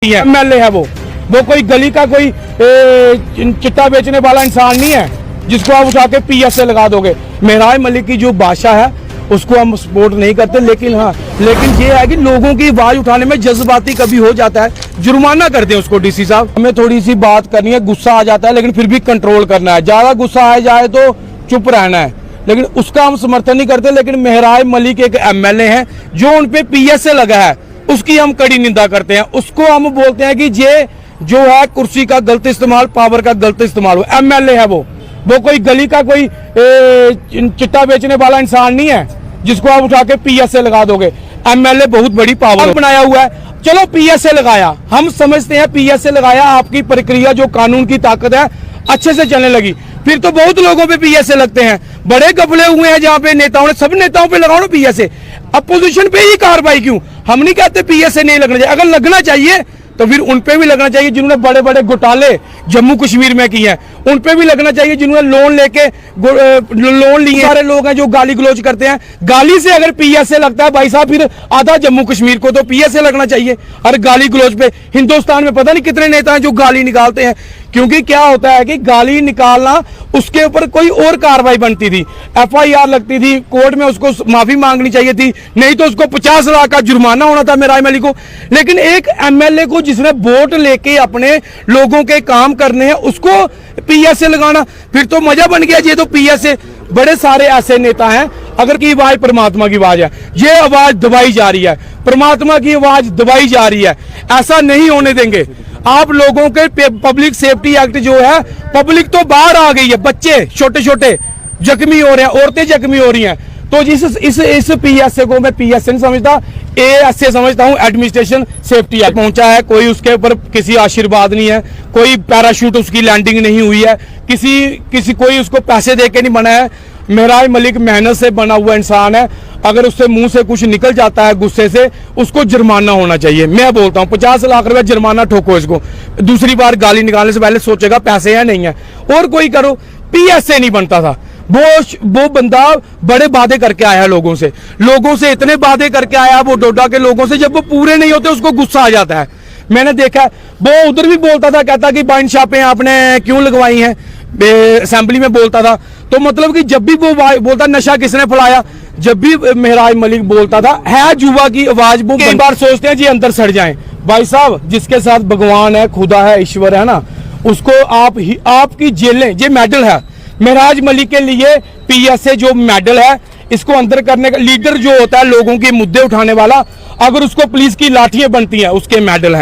MLA है वो कोई गली का कोई चिट्टा बेचने वाला इंसान नहीं है जिसको आप उठा के पीएसए लगा दोगे। महराज मलिक की जो भाषा है उसको हम सपोर्ट नहीं करते, लेकिन ये है कि लोगों की आवाज उठाने में जज्बाती कभी हो जाता है, जुर्माना कर दें उसको। डीसी साहब, हमें थोड़ी सी बात करनी है, गुस्सा आ जाता है लेकिन फिर भी कंट्रोल करना है। ज्यादा गुस्सा आ जाए तो चुप रहना है, लेकिन उसका हम समर्थन नहीं करते। लेकिन महराज मलिक एक एमएलए हैं जो उन पे पीएसए लगा है, उसकी हम कड़ी निंदा करते हैं। उसको हम बोलते हैं कि ये जो है कुर्सी का गलत इस्तेमाल, पावर का गलत इस्तेमाल हो। एमएलए है वो कोई गली का कोई चिट्टा बेचने वाला इंसान नहीं है जिसको आप उठा के पीएसए लगा दोगे। एमएलए बहुत बड़ी पावर बनाया हुआ है। चलो पीएसए लगाया, हम समझते हैं पीएसए लगाया, आपकी प्रक्रिया जो कानून की ताकत है अच्छे से चलने लगी। फिर तो बहुत लोगों पे पीएसए लगते हैं, बड़े गफले हुए हैं जहां पे नेताओं ने, सब नेताओं पे लगाओ ना पीएसए। अपोजिशन पे ही कार्रवाई क्यों? हम नहीं कहते पीएसए नहीं लगना चाहिए, अगर लगना चाहिए तो फिर उन पे भी लगना चाहिए जिन्होंने बड़े बड़े घोटाले जम्मू कश्मीर में किए हैं, उन पे भी लगना चाहिए जिन्होंने लोन लेके लोन लिए। सारे लोग हैं जो गाली गलौज करते हैं, गाली से अगर पीएसए लगता है भाई साहब, फिर आधा जम्मू कश्मीर को तो पीएसए लगना चाहिए। और गाली गलौज पे हिंदुस्तान में पता नहीं कितने नेता हैं जो गाली निकालते हैं, क्योंकि क्या होता है कि गाली निकालना उसके ऊपर कोई और कार्रवाई बनती थी, एफआईआर लगती थी, कोर्ट में उसको माफी मांगनी चाहिए थी, नहीं तो उसको 50 लाख का जुर्माना होना था महराज मलिक को। लेकिन एक एमएलए को जिसने वोट लेके अपने लोगों के काम करने हैं उसको पीएसए लगाना, फिर तो मजा बन गया। ये तो पीएसए, बड़े सारे ऐसे नेता हैं, अगर की आवाज परमात्मा की आवाज है, ये आवाज दबाई जा रही है, परमात्मा की आवाज दबाई जा रही है, ऐसा नहीं होने देंगे। आप लोगों के पब्लिक सेफ्टी एक्ट जो है, पब्लिक तो बाहर आ गई है, बच्चे छोटे छोटे जख्मी हो रहे हैं, औरतें जख्मी हो रही हैं। तो इस पीएसए को मैं पीएसए नहीं समझता, एएसए समझता हूं, एडमिनिस्ट्रेशन सेफ्टी एक्ट। पहुंचा है, कोई उसके ऊपर किसी आशीर्वाद नहीं है, कोई पैराशूट उसकी लैंडिंग नहीं हुई है, किसी कोई उसको पैसे दे के नहीं बना है। महराज मलिक मेहनत से बना हुआ इंसान है, अगर उससे मुंह से कुछ निकल जाता है गुस्से से, उसको जुर्माना होना चाहिए। मैं बोलता हूं 50 लाख रुपए जुर्माना ठोको इसको। दूसरी बार गाली निकालने से पहले सोचेगा पैसे है नहीं है, और कोई करो। पीएसए नहीं बनता था, वो बंदा बड़े वादे करके आया लोगों से इतने वादे करके आया वो डोडा के लोगों से, जब वो पूरे नहीं होते उसको गुस्सा आ जाता है। मैंने देखा वो उधर भी बोलता था, कहता कि बाइन छापे आपने क्यों लगवाई हैं, असेंबली में बोलता था। तो मतलब कि जब भी वो बोलता नशा किसने फैलाया, जब भी महराज मलिक बोलता था, है जुआ की आवाज। वो कई बार सोचते हैं जी अंदर सड़ जाएं। भाई साहब, जिसके साथ भगवान है, खुदा है, ईश्वर है ना, उसको आपकी जेलें, ये मेडल है महराज मलिक के लिए। पीएसए जो मेडल है, इसको अंदर करने का लीडर जो होता है लोगों के मुद्दे उठाने वाला, अगर उसको पुलिस की लाठियां बनती हैं, उसके मेडल है।